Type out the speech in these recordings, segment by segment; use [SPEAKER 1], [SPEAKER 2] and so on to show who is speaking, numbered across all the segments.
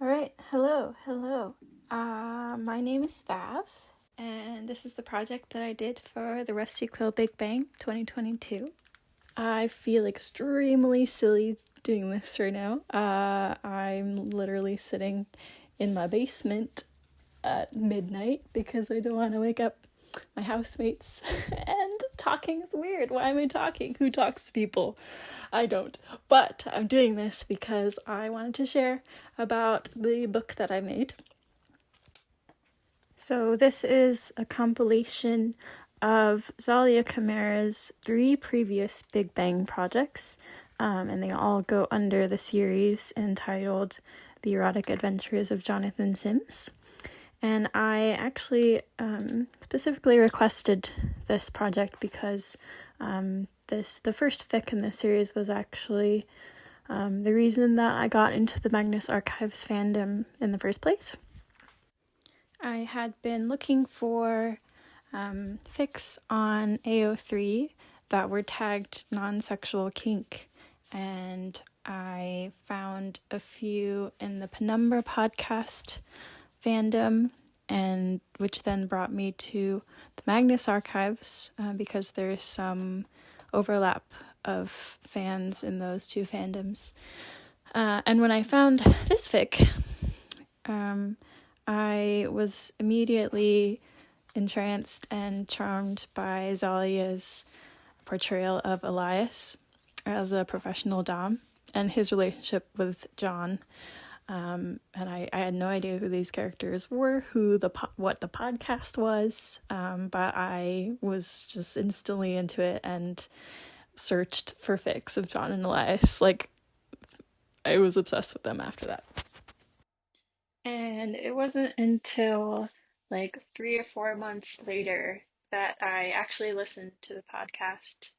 [SPEAKER 1] All right, hello. My name is Vav, and this is the project that I did for the Rusty Quill Big Bang 2022. I feel extremely silly doing this right now. I'm literally sitting in my basement at midnight because I don't want to wake up my housemates, and talking is weird. Why am I talking? Who talks to people? I don't. But I'm doing this because I wanted to share about the book that I made. So this is a compilation of ZaliaChimera's 3 previous Big Bang projects, and they all go under the series entitled The Erotic Adventures of Jonathan Sims. And I actually specifically requested this project because the first fic in this series was actually the reason that I got into the Magnus Archives fandom in the first place. I had been looking for fics on AO3 that were tagged non-sexual kink, and I found a few in the Penumbra podcast fandom, and which then brought me to the Magnus Archives because there's some overlap of fans in those two fandoms. And when I found this fic, I was immediately entranced and charmed by Zalia's portrayal of Elias as a professional dom and his relationship with John. And I had no idea who these characters were, what the podcast was, but I was just instantly into it and searched for fics of John and Elias. Like, I was obsessed with them after that. And it wasn't until like 3 or 4 months later that I actually listened to the podcast,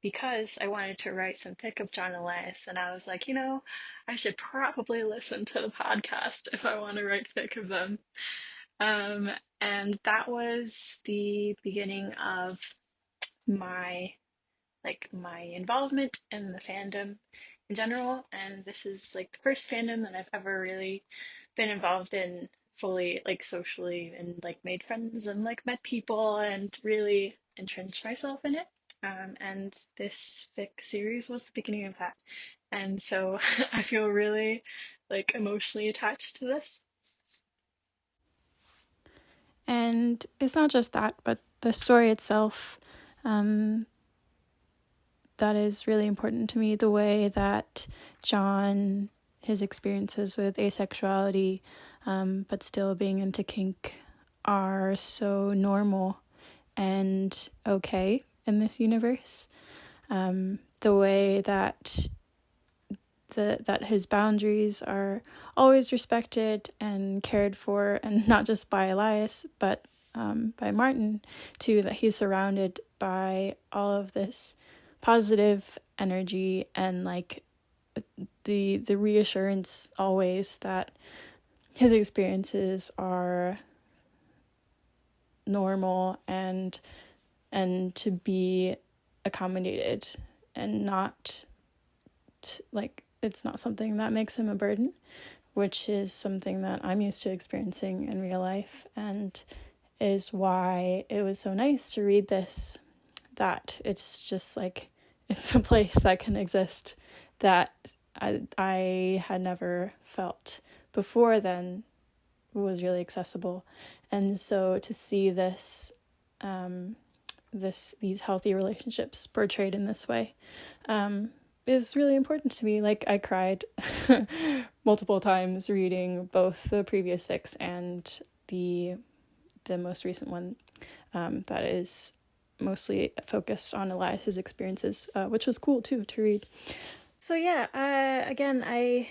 [SPEAKER 1] because I wanted to write some fic of John Elias, and I was like, I should probably listen to the podcast if I want to write fic of them. And that was the beginning of my involvement in the fandom in general, and this is like the first fandom that I've ever really been involved in fully, like socially, and like made friends and like met people and really entrenched myself in it. And this fic series was the beginning of that. And so I feel really like emotionally attached to this. And it's not just that, but the story itself, that is really important to me. The way that John, his experiences with asexuality, but still being into kink, are so normal and okay in this universe. The way that that his boundaries are always respected and cared for, and not just by Elias, but by Martin too, that he's surrounded by all of this positive energy and like the reassurance always that his experiences are normal and to be accommodated, and not it's not something that makes him a burden, which is something that I'm used to experiencing in real life, and is why it was so nice to read this, that it's just like it's a place that can exist that I had never felt before then was really accessible. And so to see this these healthy relationships portrayed in this way is really important to me. Like, I cried multiple times reading both the previous fics and the most recent one that is mostly focused on Elias's experiences, which was cool too to read. So yeah, again, I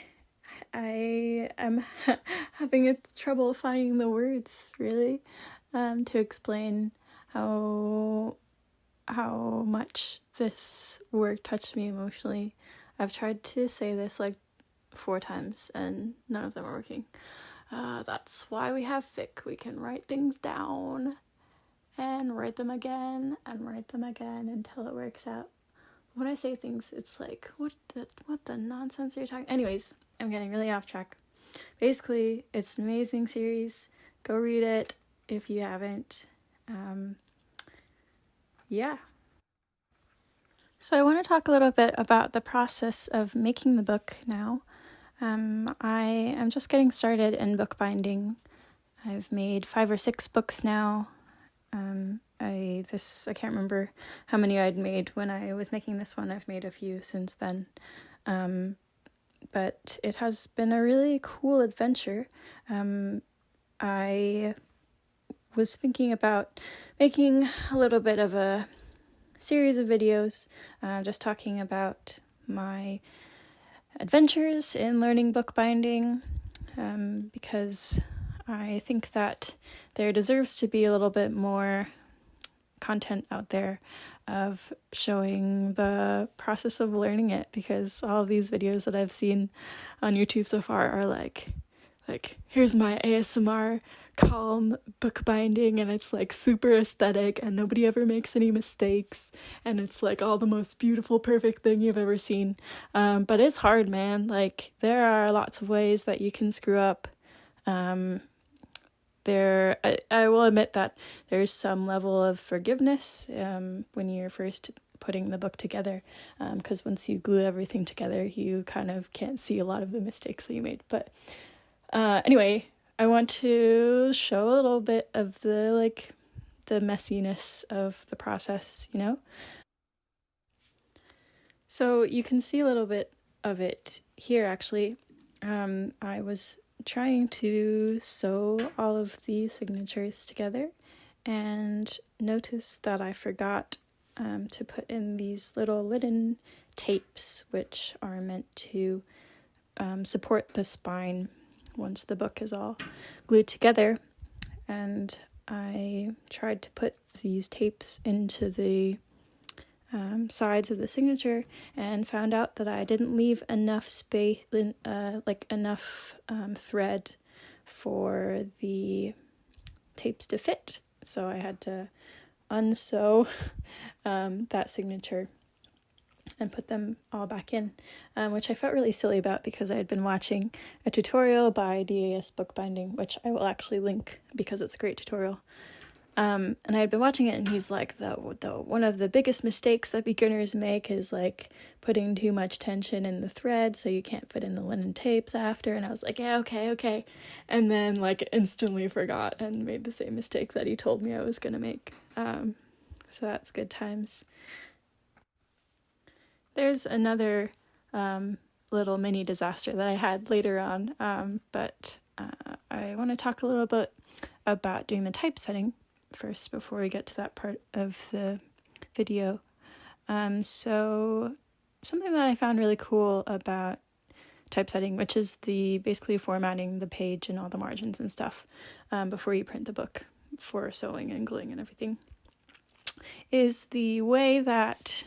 [SPEAKER 1] am having trouble finding the words really to explain how much this work touched me emotionally. I've tried to say this like 4 times and none of them are working. That's why we have fic. We can write things down and write them again and write them again until it works out. when I say things, it's like, what the nonsense are you talking? Anyways, I'm getting really off track. Basically, it's an amazing series. Go read it if you haven't. Yeah. So I want to talk a little bit about the process of making the book now. I am just getting started in bookbinding. I've made 5 or 6 books now. I can't remember how many I'd made when I was making this one. I've made a few since then. But it has been a really cool adventure. I was thinking about making a little bit of a series of videos, just talking about my adventures in learning bookbinding, because I think that there deserves to be a little bit more content out there of showing the process of learning it, because all of these videos that I've seen on YouTube so far are like here's my ASMR calm bookbinding, and it's like super aesthetic and nobody ever makes any mistakes, and it's like all the most beautiful, perfect thing you've ever seen. But it's hard, man. Like, there are lots of ways that you can screw up. I will admit that there's some level of forgiveness when you're first putting the book together, because once you glue everything together, you kind of can't see a lot of the mistakes that you made. But anyway, I want to show a little bit of the messiness of the process, you know? So you can see a little bit of it here, actually. I was trying to sew all of the signatures together and noticed that I forgot to put in these little linen tapes, which are meant to support the spine once the book is all glued together. And I tried to put these tapes into the sides of the signature and found out that I didn't leave enough space, enough thread for the tapes to fit. So I had to unsew that signature and put them all back in, which I felt really silly about because I had been watching a tutorial by DAS Bookbinding, which I will actually link because it's a great tutorial. And I had been watching it, and he's like, the one of the biggest mistakes that beginners make is like putting too much tension in the thread, so you can't fit in the linen tapes after. And I was like, yeah, okay. And then like instantly forgot and made the same mistake that he told me I was gonna make. So that's good times. There's another little mini disaster that I had later on, but I want to talk a little bit about doing the typesetting first before we get to that part of the video. So something that I found really cool about typesetting, which is basically formatting the page and all the margins and stuff before you print the book for sewing and gluing and everything, is the way that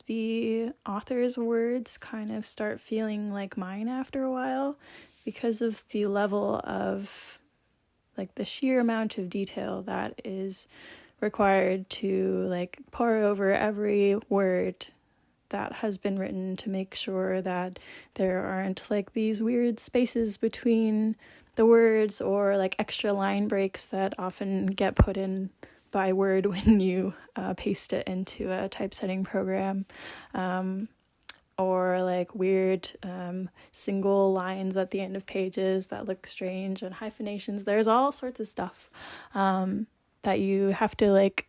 [SPEAKER 1] the author's words kind of start feeling like mine after a while, because of the level of like the sheer amount of detail that is required to like pore over every word that has been written to make sure that there aren't like these weird spaces between the words or like extra line breaks that often get put in by Word when you paste it into a typesetting program, or like weird single lines at the end of pages that look strange, and hyphenations. There's all sorts of stuff that you have to like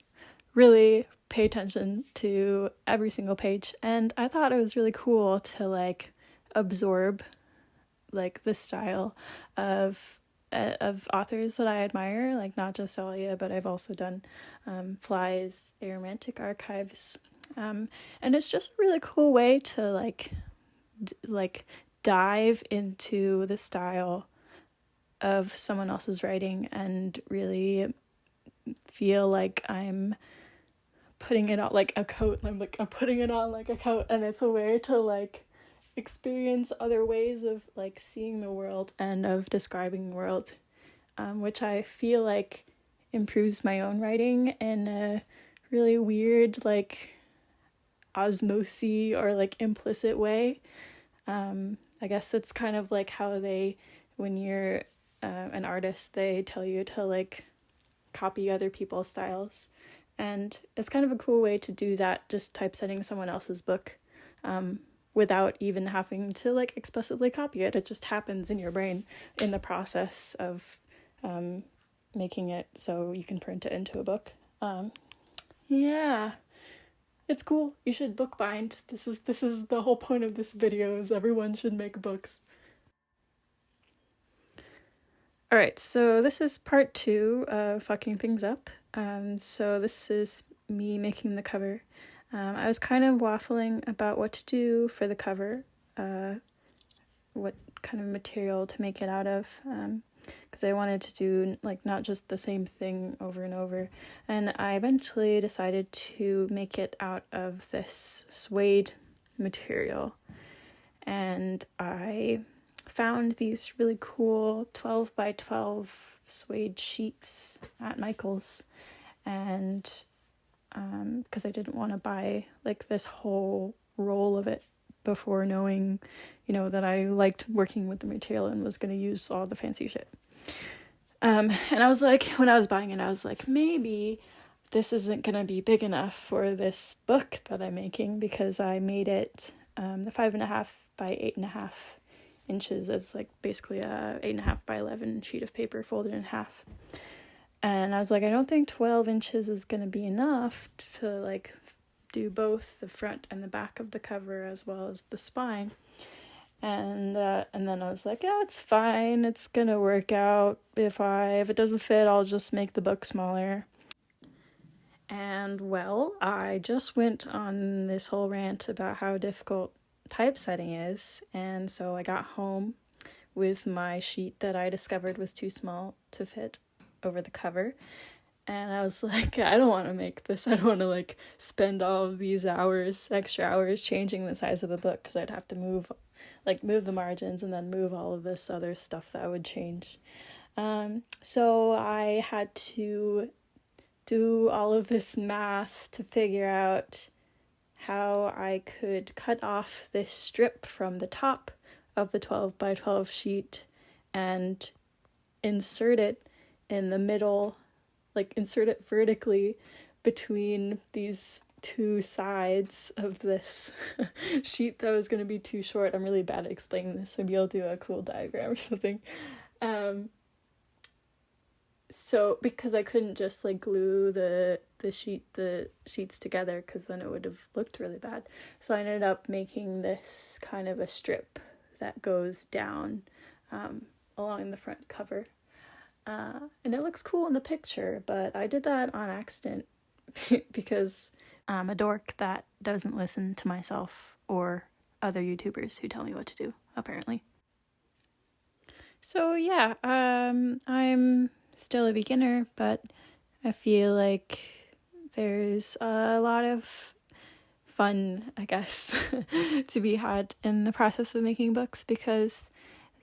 [SPEAKER 1] really pay attention to every single page. And I thought it was really cool to like absorb like the style of authors that I admire, like not just Zalia, but I've also done Fly's Erotic Archives, and it's just a really cool way to like dive into the style of someone else's writing and really feel like I'm putting it on like a coat. I'm putting it on like a coat, and it's a way to like experience other ways of like seeing the world and of describing the world, which I feel like improves my own writing in a really weird, like osmosis or like implicit way. I guess it's kind of like how when you're an artist, they tell you to like copy other people's styles, and it's kind of a cool way to do that, just typesetting someone else's book without even having to like explicitly copy it. It just happens in your brain in the process of making it so you can print it into a book. Yeah, it's cool. You should bookbind. This is the whole point of this video, is everyone should make books. Alright, so this is part 2 of fucking things up. So this is me making the cover. I was kind of waffling about what to do for the cover, what kind of material to make it out of, because I wanted to do like not just the same thing over and over, and I eventually decided to make it out of this suede material, and I found these really cool 12 by 12 suede sheets at Michael's, and because I didn't want to buy like this whole roll of it before knowing, that I liked working with the material and was going to use all the fancy shit. And I was like, when I was buying it, I was like, maybe this isn't going to be big enough for this book that I'm making, because I made it the 5.5 by 8.5 inches. It's like basically a 8.5 by 11 sheet of paper folded in half. And I was like, I don't think 12 inches is going to be enough to like do both the front and the back of the cover as well as the spine. And then I was like, yeah, it's fine. It's going to work out. If it doesn't fit, I'll just make the book smaller. And well, I just went on this whole rant about how difficult typesetting is. And so I got home with my sheet that I discovered was too small to fit over the cover, and I was like, I don't want to make this. I don't want to like spend all of these extra hours changing the size of the book, because I'd have to move the margins and then move all of this other stuff that would change. So I had to do all of this math to figure out how I could cut off this strip from the top of the 12 by 12 sheet and insert it in the middle, like insert it vertically between these two sides of this sheet that was going to be too short. I'm really bad at explaining this. Maybe I'll do a cool diagram or something. So because I couldn't just like glue the sheets together, because then it would have looked really bad. So I ended up making this kind of a strip that goes down along the front cover. And it looks cool in the picture, but I did that on accident because I'm a dork that doesn't listen to myself or other YouTubers who tell me what to do, apparently. So yeah, I'm still a beginner, but I feel like there's a lot of fun, I guess, to be had in the process of making books, because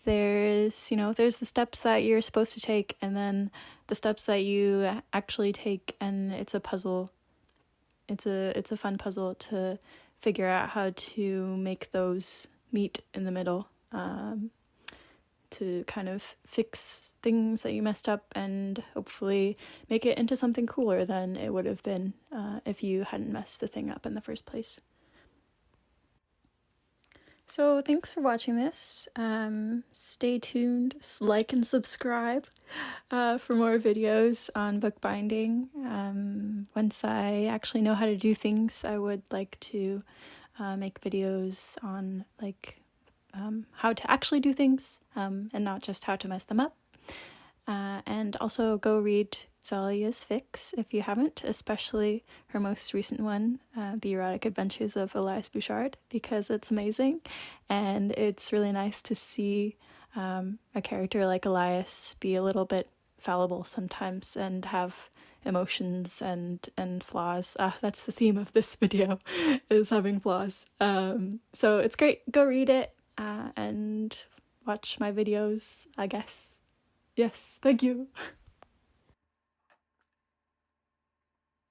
[SPEAKER 1] there's the steps that you're supposed to take, and then the steps that you actually take, and it's a puzzle. It's a fun puzzle to figure out how to make those meet in the middle, to kind of fix things that you messed up and hopefully make it into something cooler than it would have been if you hadn't messed the thing up in the first place. So thanks for watching this. Stay tuned, like and subscribe for more videos on bookbinding. Once I actually know how to do things, I would like to make videos on how to actually do things, and not just how to mess them up. And also go read Zalia's fics if you haven't, especially her most recent one, The Erotic Adventures of Elias Bouchard, because it's amazing, and it's really nice to see a character like Elias be a little bit fallible sometimes and have emotions and flaws. That's the theme of this video, is having flaws. So it's great. Go read it and watch my videos, I guess. Yes, thank you.